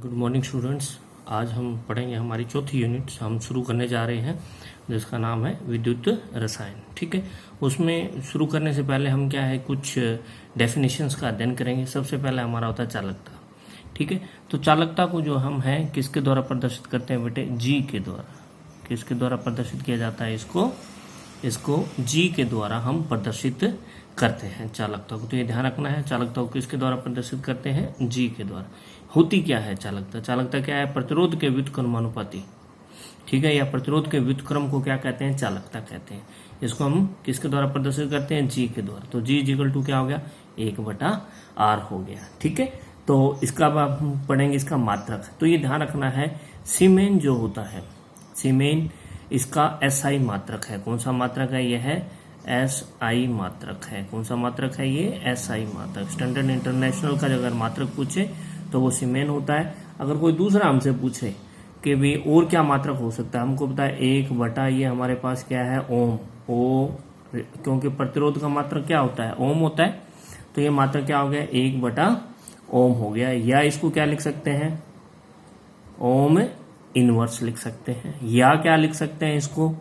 Good morning students. आज हम पढ़ेंगे हमारी चौथी यूनिट हम शुरू करने जा रहे हैं जिसका नाम है विद्युत रसायन। ठीक है, उसमें शुरू करने से पहले हम क्या है कुछ डेफिनेशंस का अध्ययन करेंगे। सबसे पहले हमारा होता है चालकता। ठीक है, तो चालकता को जो हम है किसके द्वारा प्रदर्शित करते हैं बेटे? जी के द्वारा। किसके द्वारा प्रदर्शित किया जाता है? इसको जी के द्वारा हम प्रदर्शित करते हैं चालकता को। तो ये ध्यान रखना है, चालकता को किसके द्वारा प्रदर्शित करते हैं? जी के द्वारा। होती क्या है चालकता? चालकता क्या है? प्रतिरोध के व्युत्क्रमानुपाती। ठीक है, या प्रतिरोध के व्युत्क्रम को क्या कहते हैं? चालकता कहते हैं। इसको हम किसके द्वारा प्रदर्शित करते हैं? जी के द्वारा। तो जी इक्वल टू क्या हो गया? 1/r हो गया। ठीक है, तो इसका अब हम पढ़ेंगे इसका मात्रक। तो ये ध्यान रखना है, सीमेन जो होता है, सीमेन इसका SI मात्रक है। कौन सा मात्रक है? यह है SI मात्रक है। कौन सा मात्रक है? ये SI मात्रक। स्टैंडर्ड इंटरनेशनल का अगर मात्रक पूछे तो वो सीमेन होता है। अगर कोई दूसरा हमसे पूछे कि भी और क्या मात्रक हो सकता है, हमको पता है 1/, ये हमारे पास क्या है? ओम। क्योंकि प्रतिरोध का मात्रक क्या होता है? ओम होता है। तो ये मात्रक क्या हो गया? 1/ओम हो गया। या इसको क्या लिख सकते हैं? ओम इनवर्स लिख सकते हैं। या क्या लिख सकते हैं? इसको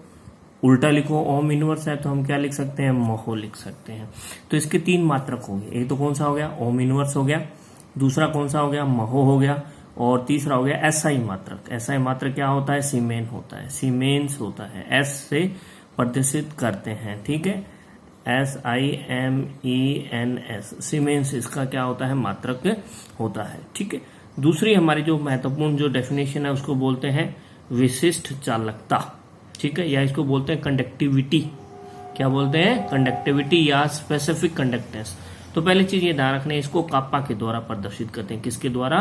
उल्टा लिखो, ओम इनवर्स है तो हम क्या लिख सकते हैं? महो लिख सकते हैं। तो इसके 3 मात्रक हो गए। एक तो कौन सा हो गया? ओम इनवर्स हो गया। दूसरा कौन सा हो गया? महो हो गया। और तीसरा हो गया SI मात्रक। SI मात्रक क्या होता है? सीमेन होता है। सीमेन्स होता है, S से प्रदर्शित करते हैं। ठीक है, SIMENS, सीमेन्स इसका क्या होता है? मात्रक होता है। ठीक है, दूसरी हमारी जो महत्वपूर्ण जो डेफिनेशन है उसको बोलते हैं विशिष्ट चालकता। ठीक है, या इसको बोलते हैं कंडक्टिविटी। क्या बोलते हैं? कंडक्टिविटी या स्पेसिफिक कंडक्टेंस। तो पहली चीज ये ध्यान रखना है, इसको कापा के द्वारा प्रदर्शित करते हैं। किसके द्वारा?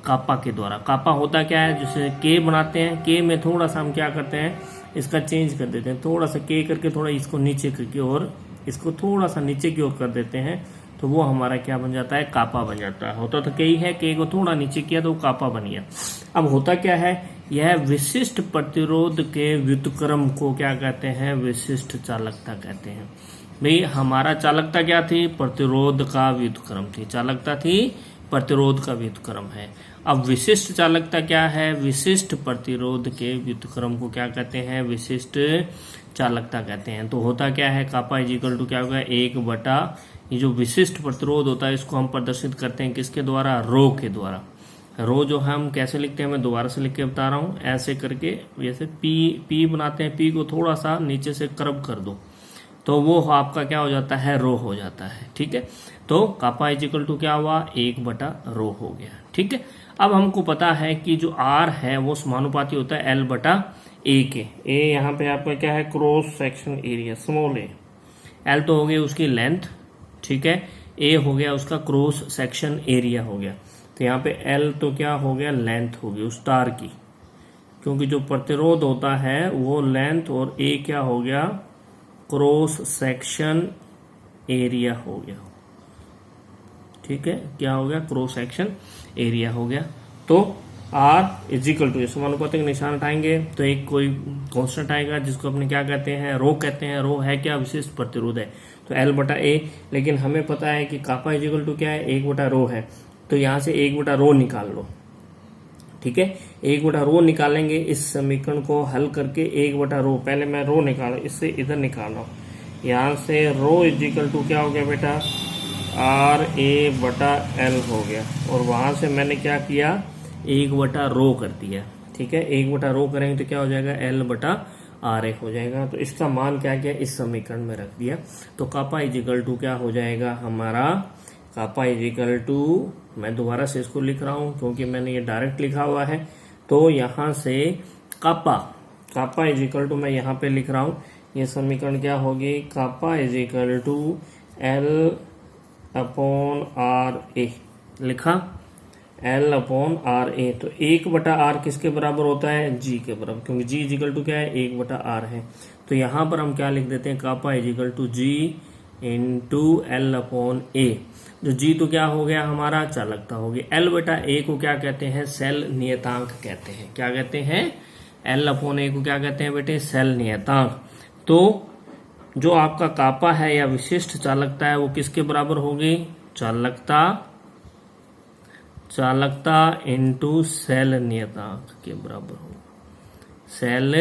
कापा के द्वारा। कापा होता क्या है? जैसे के बनाते हैं, के में थोड़ा सा हम क्या करते हैं? इसका चेंज कर देते हैं। थोड़ा सा के करके थोड़ा इसको नीचे की ओर, इसको थोड़ा सा नीचे की ओर कर देते हैं, तो वो हमारा क्या बन जाता है? कापा बन जाता है। होता तो के है, के को थोड़ा नीचे किया तो वो कापा बन गया। अब होता क्या है? यह विशिष्ट प्रतिरोध के व्युत्क्रम को क्या कहते हैं? विशिष्ट चालकता कहते हैं। भाई हमारा चालकता क्या थी? प्रतिरोध का व्युत्क्रम थी। चालकता थी प्रतिरोध का व्युत्क्रम है। अब विशिष्ट चालकता क्या है? विशिष्ट प्रतिरोध के व्युत्क्रम को क्या कहते हैं? विशिष्ट चालकता कहते हैं। तो होता क्या है? कापा इजिकल टू क्या होगा? 1/, ये जो विशिष्ट प्रतिरोध होता है इसको हम प्रदर्शित करते हैं किसके द्वारा? रो के द्वारा। रो जो हम कैसे लिखते हैं मैं दोबारा से लिख के बता रहा हूं, ऐसे करके जैसे पी बनाते हैं, पी को थोड़ा सा नीचे से कर्व कर दो तो वो आपका क्या हो जाता है? रो हो जाता है। ठीक है, तो कापा इजिकल टू क्या हुआ? 1/रो हो गया। ठीक है, अब हमको पता है कि जो R है वो समानुपाती होता है L/A के। ए यहाँ पे आपका क्या है? क्रॉस सेक्शन एरिया, स्मॉल ए। L तो हो गई उसकी लेंथ, ठीक है, A हो गया उसका क्रॉस सेक्शन एरिया हो गया। तो यहाँ पे L तो क्या हो गया? लेंथ हो गई उस तार की, क्योंकि जो प्रतिरोध होता है वो लेंथ, और A क्या हो गया? क्रॉस सेक्शन एरिया हो गया। ठीक है, क्या हो गया? क्रॉस सेक्शन एरिया हो गया। तो R इजिकल टू, समानुपातिक निशान हटाएंगे तो एक कोई कांस्टेंट आएगा जिसको अपने क्या कहते हैं? रो कहते हैं। रो है क्या? विशिष्ट प्रतिरोध है। तो L/A, लेकिन हमें पता है कि कापा इजिकल टू क्या है? 1/रो है। तो यहां से 1/रो निकाल लो। ठीक है, 1/रो निकालेंगे। इस समीकरण को हल करके 1/रो, पहले मैं रो निकाला, इससे इधर निकाल रहा हूं। यहां से रो इजिकल टू क्या हो गया बेटा? RA/L हो गया। और वहां से मैंने क्या किया? 1/रो कर दिया। ठीक है, 1/रो करेंगे तो क्या हो जाएगा? L/RA हो जाएगा। तो इसका मान क्या किया? इस समीकरण में रख दिया। तो कापा इजिकल टू क्या हो जाएगा हमारा? कापा इजिकल टू, मैं दोबारा से इसको लिख रहा हूं क्योंकि मैंने ये डायरेक्ट लिखा हुआ है। तो यहां से कापा इजिकल टू मैं यहां पे लिख रहा हूं, ये समीकरण क्या होगी? कापा इजिकल टू L/RA लिखा, L/RA। तो 1/R किसके बराबर होता है? G के बराबर, क्योंकि G इजिकल टू क्या है? 1/R है। तो यहां पर हम क्या लिख देते हैं? Kappa is equal to G into L/A। जो G तो क्या हो गया हमारा? चालकता होगी। L/A को क्या कहते हैं? सेल नियतांक कहते हैं। क्या कहते हैं? L/A को क्या कहते हैं बेटे? सेल नियतांक। तो जो आपका कापा है या विशिष्ट चालकता है वो किसके बराबर होगी? चालकता चालकता इंटू सेल नियतांक के बराबर होगा। सेल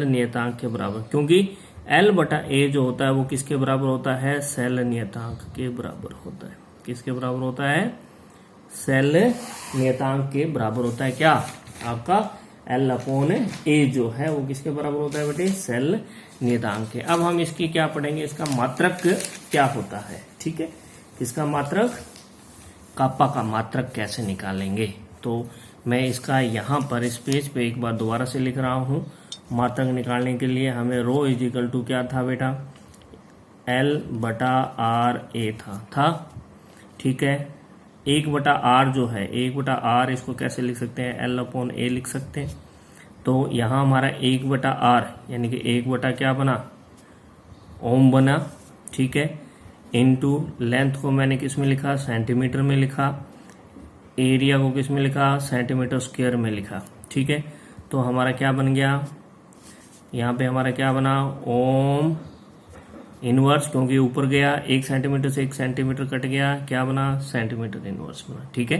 नियतांक के बराबर, क्योंकि L बटा A जो होता है वो किसके बराबर होता है? सेल नियतांक के बराबर होता है। किसके बराबर होता है? सेल नियतांक के बराबर होता है। क्या आपका L अपॉन A जो है वो किसके बराबर होता है बेटे? सेल नियतांक के। अब हम इसकी क्या पढ़ेंगे, इसका मात्रक क्या होता है। ठीक है, इसका मात्रक, कापा का मात्रक कैसे निकालेंगे। तो मैं इसका यहाँ पर इस पेज पे एक बार दोबारा से लिख रहा हूँ। मात्रक निकालने के लिए हमें रो इजिकल टू क्या था बेटा? L बटा R A था। ठीक है, 1 बटा R जो है, 1 बटा R इसको कैसे लिख सकते हैं? L अपॉन A लिख सकते हैं। तो यहाँ हमारा 1 बटा R यानी कि 1 बटा क्या बना? ओम बना। ठीक है, इनटू लेंथ को मैंने किस में लिखा? सेंटीमीटर में लिखा। एरिया को किस में लिखा? सेंटीमीटर स्क्वायर में लिखा। ठीक है, तो हमारा क्या बन गया? यहाँ पे हमारा क्या बना? ओम इनवर्स, क्योंकि ऊपर गया 1 सेंटीमीटर से 1 सेंटीमीटर कट गया, क्या बना? सेंटीमीटर इनवर्स बना। ठीक है,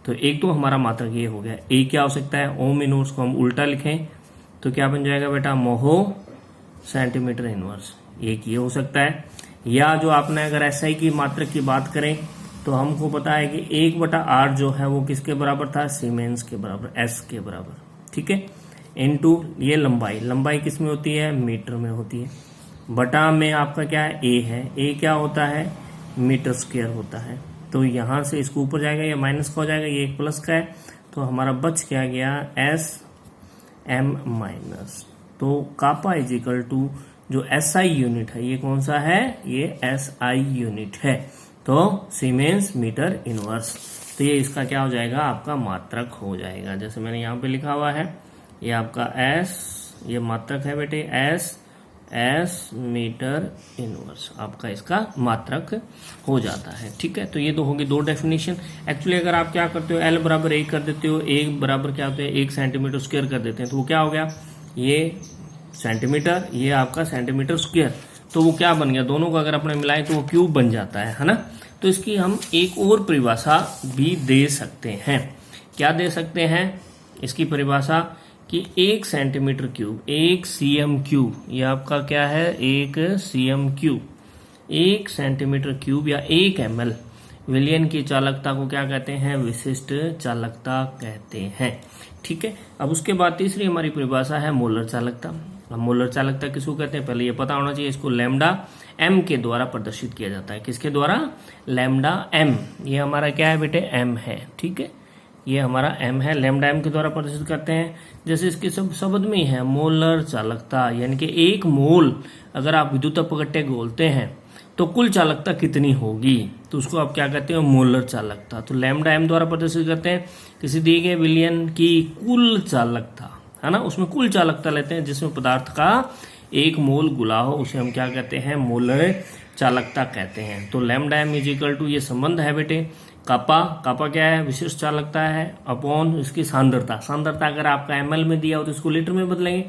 तो एक तो हमारा मात्रक ये हो गया। ए क्या हो सकता है? ओम इनवर्स को हम उल्टा लिखें तो क्या बन जाएगा बेटा? मोहो सेंटीमीटर इनवर्स। एक ये हो सकता है। या जो आपने अगर SI की मात्रक की बात करें तो हमको पता है कि 1 बटा R जो है वो किसके बराबर था? सीमेंस के बराबर, S के बराबर। ठीक है, इनटू ये लंबाई किस में होती है? मीटर में होती है। बटा में आपका क्या है? A है। A क्या होता है? मीटर स्क्वायर होता है। तो यहां से इसको ऊपर जाएगा, ये माइनस का हो जाएगा, ये एक प्लस का है, तो हमारा बच क्या गया? SM minus. तो कापा इजिकल टू जो SI यूनिट है, ये कौन सा है? ये SI यूनिट है। तो सीमेंस मीटर इनवर्स। तो ये इसका क्या हो जाएगा? आपका मात्रक हो जाएगा। जैसे मैंने यहाँ पे लिखा हुआ है, ये आपका S, ये मात्रक है बेटे, S मीटर इनवर्स आपका इसका मात्रक हो जाता है। ठीक है, तो ये तो होगी 2 डेफिनेशन। एक्चुअली अगर आप क्या करते हो, L बराबर 1 कर देते हो, 1 बराबर क्या होता है? 1 सेंटीमीटर स्क्वायर कर देते हैं, तो वो क्या हो गया? ये सेंटीमीटर, ये आपका सेंटीमीटर स्क्वायर, तो वो क्या बन गया? दोनों को अगर अपने मिलाएं तो वो क्यूब बन जाता है ना। तो इसकी हम एक और परिभाषा भी दे सकते हैं। क्या दे सकते हैं इसकी परिभाषा? कि 1 सेंटीमीटर क्यूब, 1 cm क्यूब, ये आपका क्या है? 1 cm क्यूब, 1 सेंटीमीटर क्यूब या 1 ml विलियन की चालकता को क्या कहते हैं? विशिष्ट चालकता कहते हैं। ठीक है, अब उसके बाद तीसरी हमारी परिभाषा है मोलर चालकता। अब मोलर चालकता किसको कहते हैं? पहले ये पता होना चाहिए। इसको लैम्डा m के द्वारा प्रदर्शित किया जाता है। किसके द्वारा? Lambda m। ये हमारा क्या है बेटे? m है। ठीक है, ये हमारा m है, लैम्डा m के द्वारा प्रदर्शित करते हैं। जैसे इसके सब शब्द में ही है मोलर चालकता, यानी कि 1 मोल अगर आप विद्युत अपघट्य घोलते हैं तो कुल चालकता कितनी होगी, तो उसको आप क्या कहते हो? मोलर चालकता। तो लैम्डा m द्वारा प्रदर्शित करते हैं किसी दिए गए विलयन की कुल चालकता, है ना, उसमें कुल चालकता लेते हैं जिसमें पदार्थ का 1 मोल गुला हो, उसे हम क्या कहते हैं? मोलर चालकता कहते हैं। तो लैम्डा m इजिकल टू ये संबंध है बेटे, कापा क्या है? विशिष्ट चालकता है, अपॉन इसकी सांद्रता। सांद्रता अगर आपका ml में दिया हो तो इसको लीटर में बदलेंगे।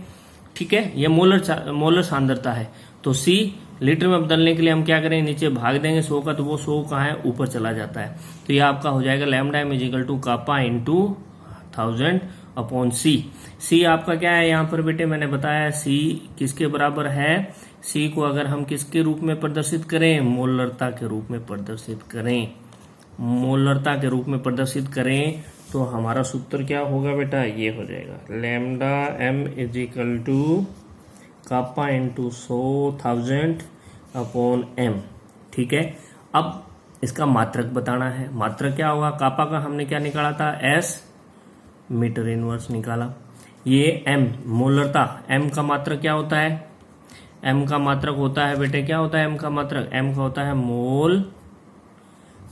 ठीक है, ये मोलर सांद्रता है। तो C लीटर में बदलने के लिए हम क्या करें? नीचे भाग देंगे 100 का, तो वो 100 कहाँ है? ऊपर चला जाता है। तो ये आपका हो जाएगा lambda m is equal to kappa into 1000 upon C आपका क्या है यहाँ पर बेटे? मैंने बताया C किसके बराबर है? C को अगर हम किसके रूप में प्रदर्शित करें? मोलरता के रूप में प्रदर्शित करें। मोलरता के रूप में प्रदर्शित करें तो हमारा सूत्र क्या होगा बेटा? ये हो जाएगा lambda m is equal to kappa into 100,000 upon m। ठीक है, अब इसका मात्रक बताना है। मात्रक क्या होगा? कापा का हमने क्या निकाला था? S मीटर इनवर्स निकाला। ये m मोलरता, m का मात्रक क्या होता है? m का मात्रक होता है बेटे, क्या होता है m का मात्रक? m का होता है मोल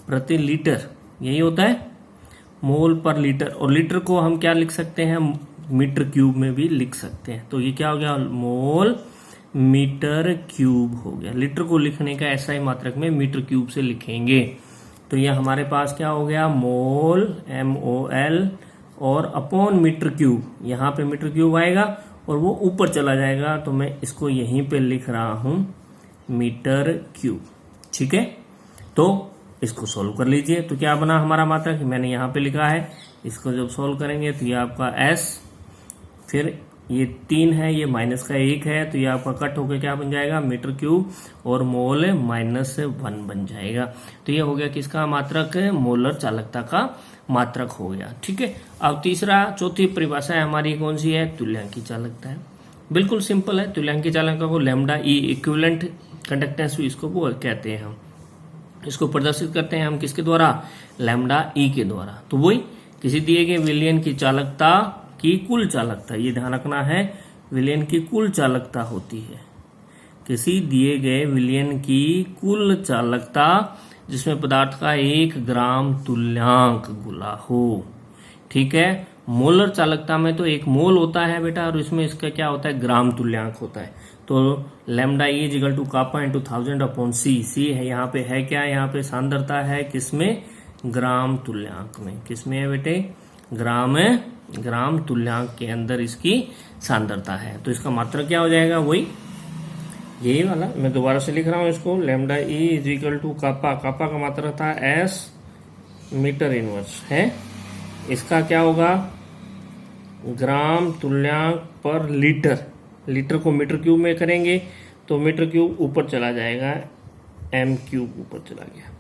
प्रति लीटर, यही होता है, मोल पर लीटर। और लीटर को हम क्या लिख सकते हैं? मीटर क्यूब में भी लिख सकते हैं। तो ये क्या हो गया? मोल मीटर क्यूब हो गया। लीटर को लिखने का SI मात्रक में मीटर क्यूब से लिखेंगे। तो ये हमारे पास क्या हो गया? मोल MOL और अपॉन मीटर क्यूब, यहाँ पे मीटर क्यूब आएगा और वो ऊपर चला जाएगा, तो मैं इसको यहीं पे लिख रहा हूं मीटर क्यूब। ठीक है, तो इसको सोल्व कर लीजिए। तो क्या बना हमारा मात्रक, मैंने यहाँ पे लिखा है, इसको जब सोल्व करेंगे तो ये आपका S, फिर ये 3 है, ये माइनस का 1 है, तो ये आपका कट होकर क्या बन जाएगा, मीटर क्यूब, और मोल -1 बन जाएगा। तो ये हो गया किसका मात्रक, मोलर चालकता का मात्रक हो गया। ठीक है। अब चौथी परिभाषा है हमारी कौन सी है, तुल्यांकी चालकता है। बिल्कुल सिंपल है। तुल्यांकी चालकता को लैम्डा ई इक्विवेलेंट कंडक्टेंस इसको कहते हैं। हम इसको प्रदर्शित करते हैं हम किसके द्वारा, लैम्डा ई के द्वारा। तो वही किसी दिए गए विलयन की चालकता की कुल चालकता, ये ध्यान रखना है, विलयन की कुल चालकता होती है, किसी दिए गए विलयन की कुल चालकता जिसमें पदार्थ का 1 ग्राम तुल्यांक गुला हो। ठीक है। मोलर चालकता में तो 1 मोल होता है बेटा, और इसमें इसका क्या होता है, ग्राम तुल्यांक होता है। तो lambda E is equal to kappa into 1000 upon C. C है यहाँ पे, है क्या, यहाँ पे सांद्रता है किसमें, ग्राम तुल्यांक में। किसमें है बेटे, ग्राम तुल्यांक के अंदर इसकी सांद्रता है। तो इसका मात्रक क्या हो जाएगा, वही यही वाला, मैं दोबारा से लिख रहा हूं इसको, lambda E is equal to kappa का मात्रक था S मीटर इनवर्स है, इसका क्या होगा, ग्राम तुल्यांक पर लीटर, लीटर को मीटर क्यूब में करेंगे तो मीटर क्यूब ऊपर चला जाएगा, m क्यूब ऊपर चला गया।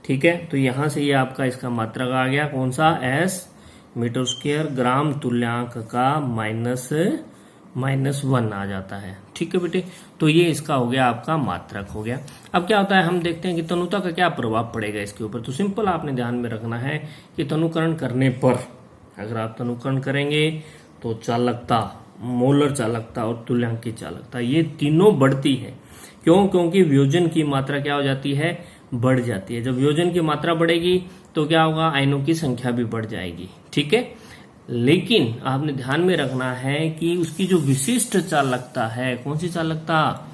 ठीक है। तो यहां से ये आपका इसका मात्रक आ गया, कौन सा, S मीटर स्क्वायर ग्राम तुल्यांक का -1 आ जाता है। ठीक है बेटे। तो ये इसका हो गया, आपका मात्रक हो गया। अब क्या होता है, हम देखते हैं कि तनुता का क्या प्रभाव पड़ेगा इसके ऊपर। तो सिंपल आपने ध्यान में रखना है कि तनुकरण करने पर, अगर आप तनुकरण करेंगे तो चालकता, मोलर चालकता और तुल्यांकी चालकता, ये तीनों बढ़ती है। क्यों, क्योंकि वियोजन की मात्रा क्या हो जाती है, बढ़ जाती है। जब वियोजन की मात्रा बढ़ेगी तो क्या होगा, आयनों की संख्या भी बढ़ जाएगी। ठीक है। लेकिन आपने ध्यान में रखना है कि उसकी जो विशिष्ट चालकता है, कौन सी चालकता,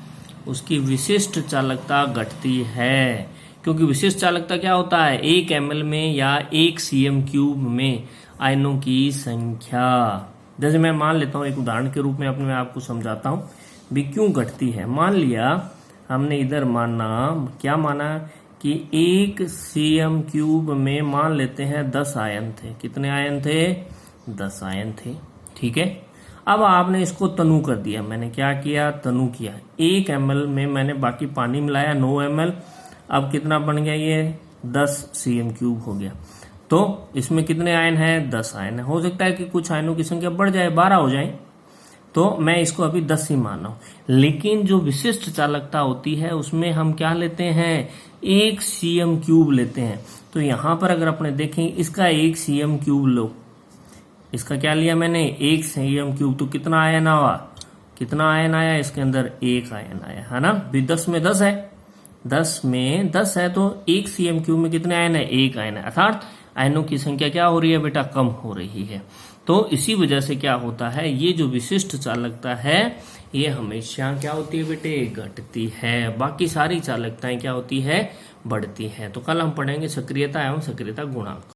उसकी विशिष्ट चालकता घटती है। क्योंकि विशिष्ट चालकता क्या होता है, 1 ml में या 1 cm³ में आयनों की संख्या। जैसे मैं मान लेता हूं, एक उदाहरण के रूप में अपने मैं आपको समझाता हूं भी क्यों घटती है। मान लिया हमने इधर क्या माना कि 1 cm³ में मान लेते हैं 10 आयन थे। कितने आयन थे, 10 आयन थे। ठीक है। अब आपने इसको तनु कर दिया, मैंने क्या किया, तनु किया। 1 ml में मैंने बाकी पानी मिलाया 9 ml, अब कितना बन गया, ये 10 cm³ हो गया। तो इसमें कितने आयन हैं, 10 आयन है। हो सकता है कि कुछ आयनों की संख्या बढ़ जाए, 12 हो जाए, तो मैं इसको अभी 10 ही मान रहा हूं। लेकिन जो विशिष्ट चालकता होती है उसमें हम क्या लेते हैं, 1 cm³ लेते हैं। तो यहां पर अगर अपने देखें, इसका 1 cm³ लो, इसका क्या लिया मैंने, 1 cm³, तो कितना आयन आया, कितना आयन आया, इसके अंदर 1 आयन आया, है ना। भी 10 में 10 है, 10 में 10 है, तो 1 cm³ में कितने आयन है, 1 आयन है। अर्थात आयनों की संख्या क्या हो रही है बेटा, कम हो रही है। तो इसी वजह से क्या होता है, ये जो विशिष्ट चालकता है ये हमेशा क्या होती है बेटे, घटती है। बाकी सारी चालकताएं क्या होती है, बढ़ती है। तो कल हम पढ़ेंगे सक्रियता एवं सक्रियता गुणांक।